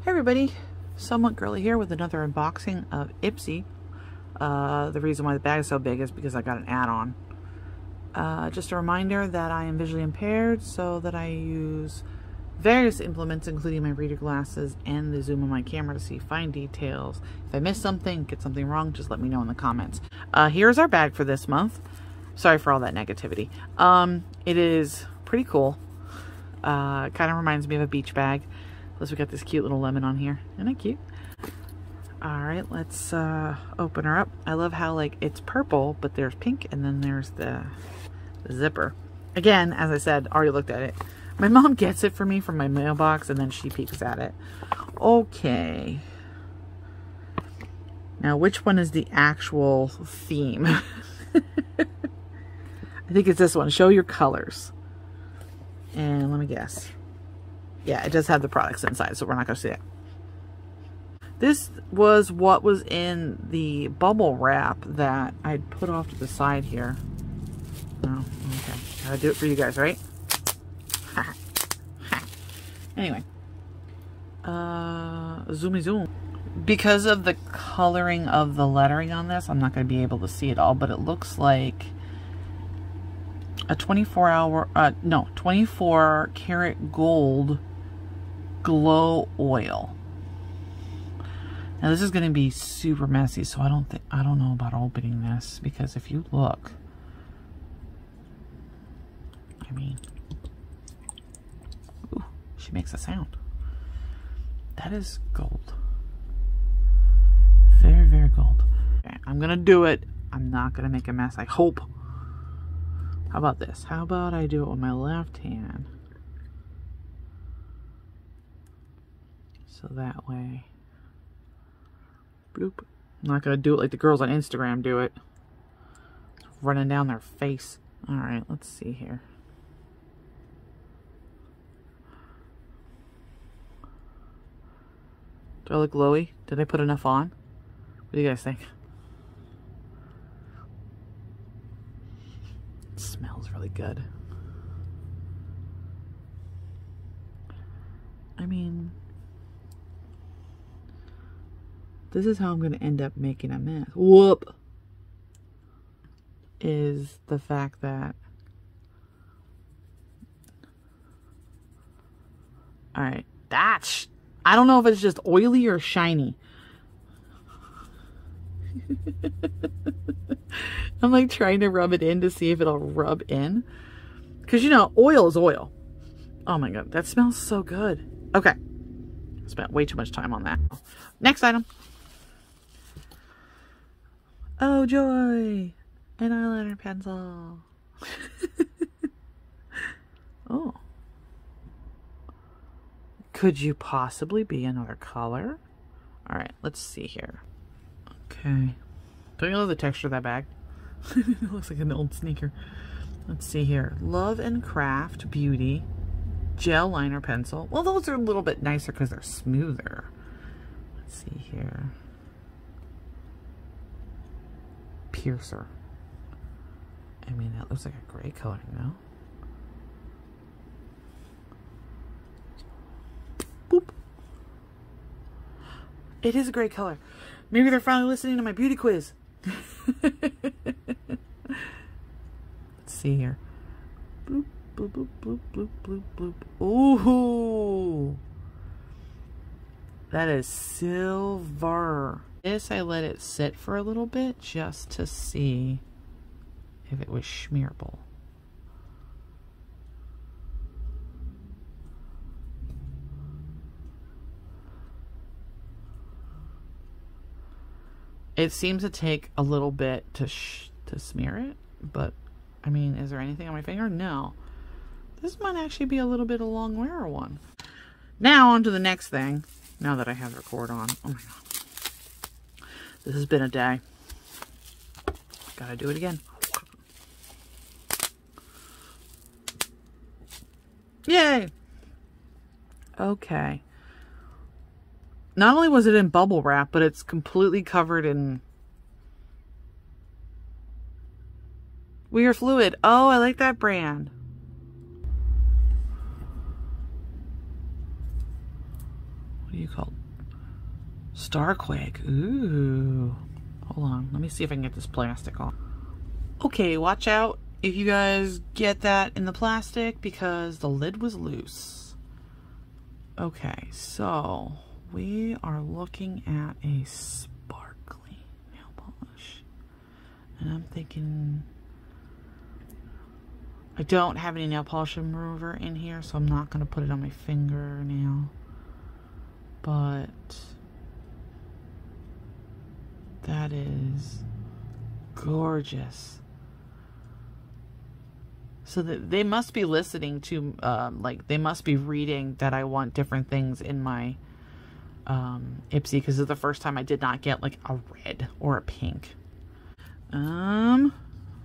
Hey everybody, Somewhat Girly here with another unboxing of Ipsy. The reason why the bag is so big is because I got an add-on. Just a reminder that I am visually impaired, so that I use various implements including my reader glasses and the zoom on my camera to see fine details. If I miss something, get something wrong, just let me know in the comments. Here's our bag for this month. Sorry for all that negativity. It is pretty cool. Kind of reminds me of a beach bag. Plus we got this cute little lemon on here. Isn't it cute? Alright, let's open her up. I love how like it's purple, but there's pink and then there's the zipper. Again, as I said, already looked at it. My mom gets it for me from my mailbox and then she peeks at it. Okay. Now which one is the actual theme? I think it's this one. Show your colors. And let me guess. Yeah, it does have the products inside, so we're not going to see it. This was what was in the bubble wrap that I'd put off to the side here. Oh, okay. Gotta do it for you guys, right? Anyway. Zoomy zoom. Because of the coloring of the lettering on this, I'm not going to be able to see it all, but it looks like a 24 karat gold glow oil. Now this is going to be super messy, so I don't know about opening this, because if you look, I mean, ooh, she makes a sound. That is gold. Very, very gold. Okay, I'm going to do it. I'm not going to make a mess, I hope. How about this? How about I do it with my left hand? So that way, bloop. I'm not going to do it like the girls on Instagram do it. It's running down their face. Alright, let's see here. Do I look glowy? Did I put enough on? What do you guys think? It smells really good. I mean, this is how I'm going to end up making a mess. Whoop! Is the fact that... Alright, that's... I don't know if it's just oily or shiny. I'm like trying to rub it in to see if it'll rub in. Because you know, oil is oil. Oh my god, that smells so good. Okay. Spent way too much time on that. Next item. Oh joy! An eyeliner pencil. Oh. Could you possibly be another color? Alright, let's see here. Okay. Don't you love the texture of that bag? It looks like an old sneaker. Let's see here. Love and Craft Beauty gel liner pencil. Well, those are a little bit nicer because they're smoother. Let's see here. Piercer. I mean, that looks like a gray color, no? Boop. It is a gray color. Maybe they're finally listening to my beauty quiz. Let's see here. Bloop, bloop, bloop, bloop, bloop, bloop, bloop. Ooh. That is silver. This, I let it sit for a little bit just to see if it was schmearable. It seems to take a little bit to smear it, but I mean, is there anything on my finger? No. This might actually be a little bit of a long wearer one. Now on to the next thing. Now that I have the cord on. Oh my god. This has been a day. Gotta do it again. Yay! Okay. Not only was it in bubble wrap, but it's completely covered in Weird Fluid. Oh, I like that brand. What do you call it? Starquake. Ooh. Hold on. Let me see if I can get this plastic off. Okay, watch out if you guys get that in the plastic because the lid was loose. Okay, so we are looking at a sparkly nail polish. And I'm thinking, I don't have any nail polish remover in here, so I'm not going to put it on my fingernail. But that is gorgeous. So that they must be listening to, like, they must be reading that I want different things in my Ipsy, because it's the first time I did not get, like, a red or a pink.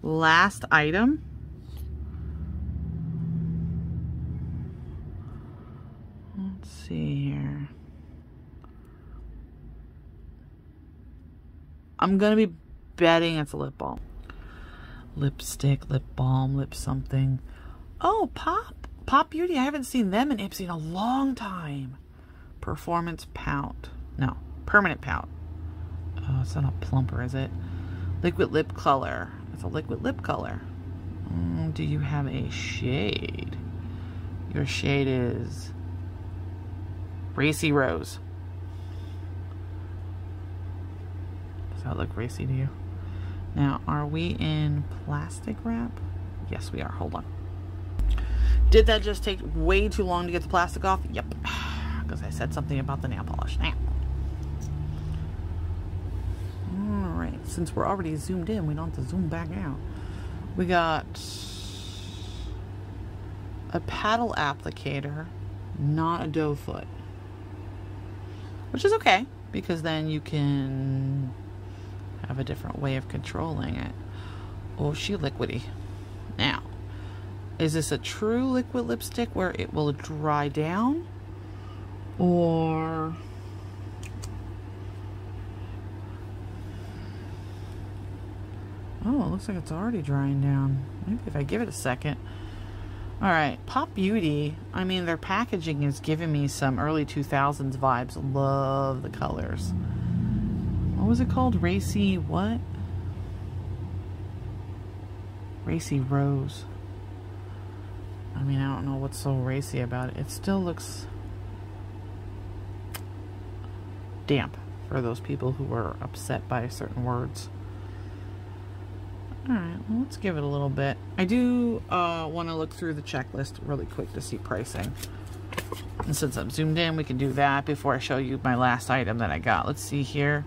Last item. Let's see here. I'm gonna be betting it's a lip balm. Lipstick, lip balm, lip something. Oh, Pop Beauty. I haven't seen them in Ipsy in a long time. Performance Pout. No, Permanent Pout. Oh, it's not a plumper, is it? Liquid lip color. It's a liquid lip color. Do you have a shade? Your shade is Racy Rose. Does that look racy to you? Now, are we in plastic wrap? Yes, we are. Hold on. Did that just take way too long to get the plastic off? Yep. Because I said something about the nail polish. Now. Alright, since we're already zoomed in, we don't have to zoom back out. We got a paddle applicator, not a doe foot. Which is okay, because then you can have a different way of controlling it. Oh, she liquidy. Now, is this a true liquid lipstick where it will dry down? Or oh, it looks like it's already drying down. Maybe if I give it a second. Alright, Pop Beauty. I mean, their packaging is giving me some early 2000s vibes. Love the colors. What was it called? Racy what? Racy Rose. I mean, I don't know what's so racy about it. It still looks damp for those people who were upset by certain words. Alright, well, let's give it a little bit. I do want to look through the checklist really quick to see pricing. And since I'm zoomed in, we can do that before I show you my last item that I got. Let's see here.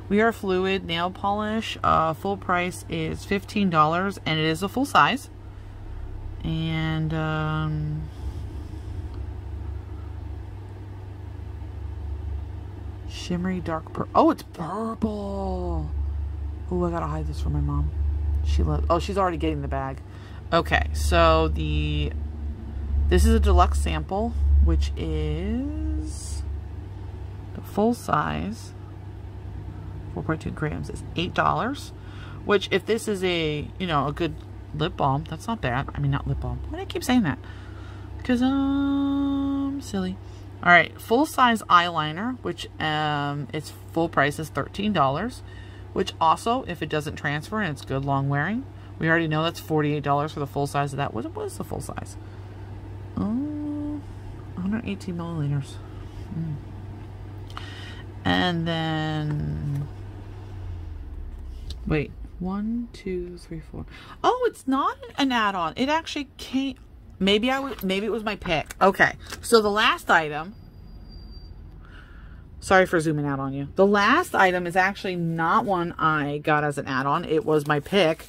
We Are Fluid nail polish. Full price is $15, and it is a full size. And shimmery dark purple. Oh, it's purple. Oh, I gotta hide this from my mom. She loves. Oh, she's already getting the bag. Okay, so this is a deluxe sample, which is the full size. 4.2 grams is $8, which if this is a, you know, a good lip balm, that's not bad. I mean, not lip balm. Why do I keep saying that? Because I'm silly. All right, full size eyeliner, which its full price is $13, which also, if it doesn't transfer and it's good long wearing, we already know that's $48 for the full size of that. What is the full size? 118 milliliters. And then, wait, 1, 2, 3, 4. Oh, it's not an add-on. It actually came. Maybe it was my pick. Okay, so the last item. Sorry for zooming out on you. The last item is actually not one I got as an add-on. It was my pick.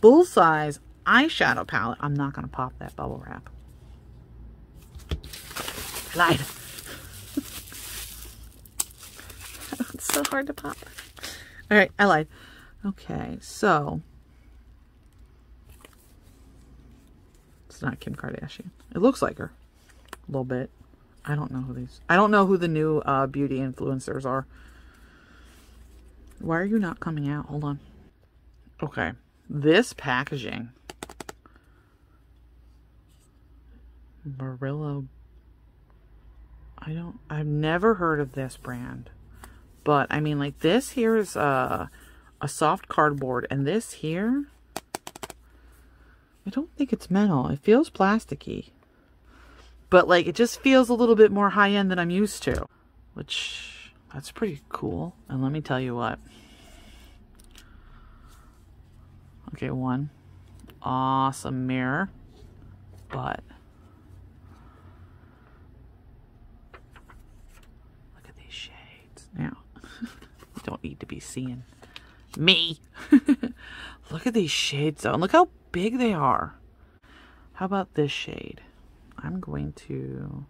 Full size eyeshadow palette. I'm not gonna pop that bubble wrap. Lied. It's so hard to pop. All right, I lied. Okay, so it's not Kim Kardashian. It looks like her a little bit. I don't know who these. I don't know who the new beauty influencers are. Why are you not coming out? Hold on. Okay, this packaging. Barilla. I've never heard of this brand. But, I mean, like, this here is a soft cardboard. And this here, I don't think it's metal. It feels plasticky. But, like, it just feels a little bit more high-end than I'm used to. Which, that's pretty cool. And let me tell you what. Okay, one awesome mirror. But look at these shades. Now, you don't need to be seeing me. Look at these shades though. And look how big they are. How about this shade? I'm going to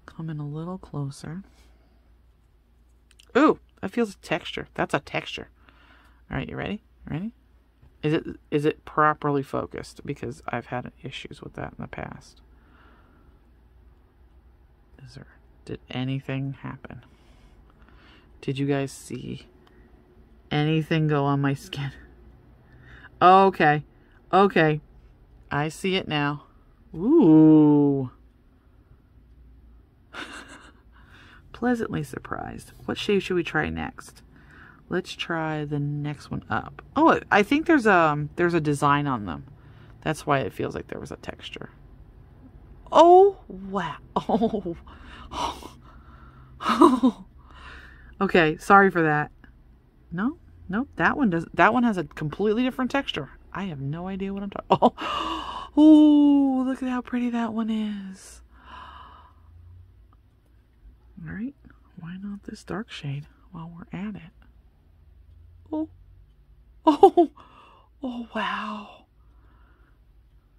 come in a little closer. Ooh, that feels a texture. That's a texture. All right, you ready? Ready? Is it properly focused? Because I've had issues with that in the past. Did anything happen? Did you guys see anything go on my skin? Okay. Okay. I see it now. Ooh. Pleasantly surprised. What shade should we try next? Let's try the next one up. Oh, I think there's a design on them. That's why it feels like there was a texture. Oh, wow. Oh. Oh. Okay, sorry for that. No, nope. That one has a completely different texture. I have no idea what I'm talking. Oh, look at how pretty that one is. All right, why not this dark shade while we're at it? Oh, oh, oh, wow.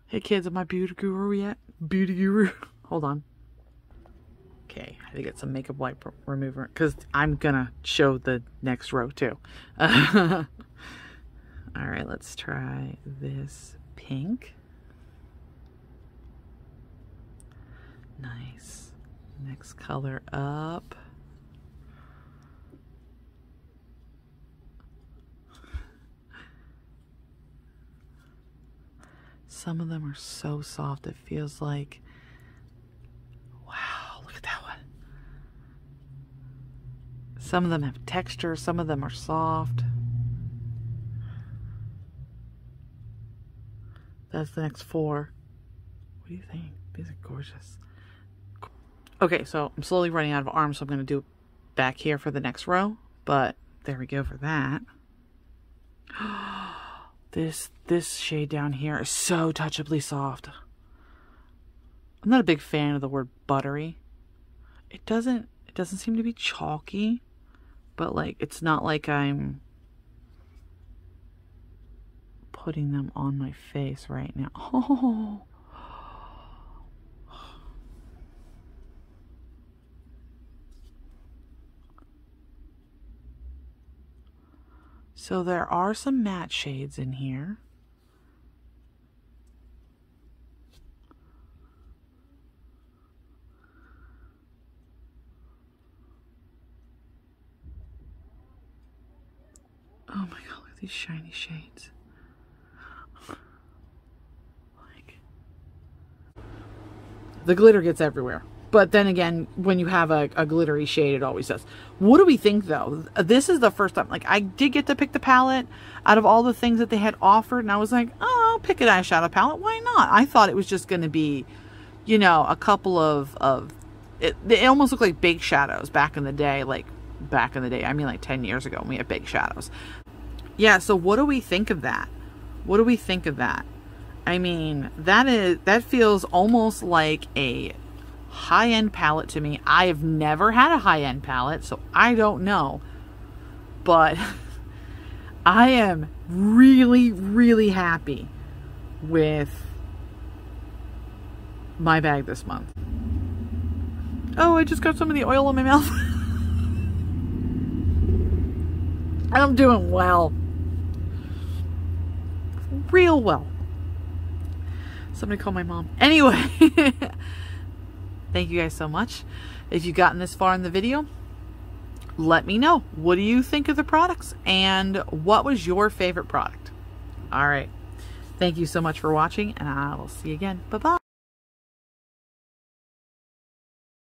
Hey kids, am I beauty guru yet? Beauty guru. Hold on. Okay, I had to get some makeup wipe remover because I'm gonna show the next row too. All right, let's try this pink. Nice. Next color up. Some of them are so soft, it feels like, wow, look at that one. Some of them have texture, some of them are soft. That's the next four. What do you think? These are gorgeous. Okay, so I'm slowly running out of arms, so I'm going to do back here for the next row, but there we go for that. This shade down here is so touchably soft. I'm not a big fan of the word buttery. It doesn't seem to be chalky, but like it's not like I'm putting them on my face right now. Oh. So there are some matte shades in here. Oh my god, look at these shiny shades. Like, the glitter gets everywhere. But then again, when you have a glittery shade, it always does. What do we think, though? This is the first time. Like, I did get to pick the palette out of all the things that they had offered. And I was like, oh, I'll pick an eyeshadow palette. Why not? I thought it was just going to be, you know, a couple of it almost looked like baked shadows back in the day. Like, back in the day. I mean, like 10 years ago when we had baked shadows. Yeah, so what do we think of that? What do we think of that? I mean, that feels almost like a high-end palette to me. I have never had a high-end palette, so I don't know. But I am really, really happy with my bag this month. Oh, I just got some of the oil in my mouth. I'm doing well. Real well. Somebody call my mom. Anyway. Thank you guys so much. If you've gotten this far in the video, let me know. What do you think of the products? And what was your favorite product? All right. Thank you so much for watching, and I will see you again. Bye-bye.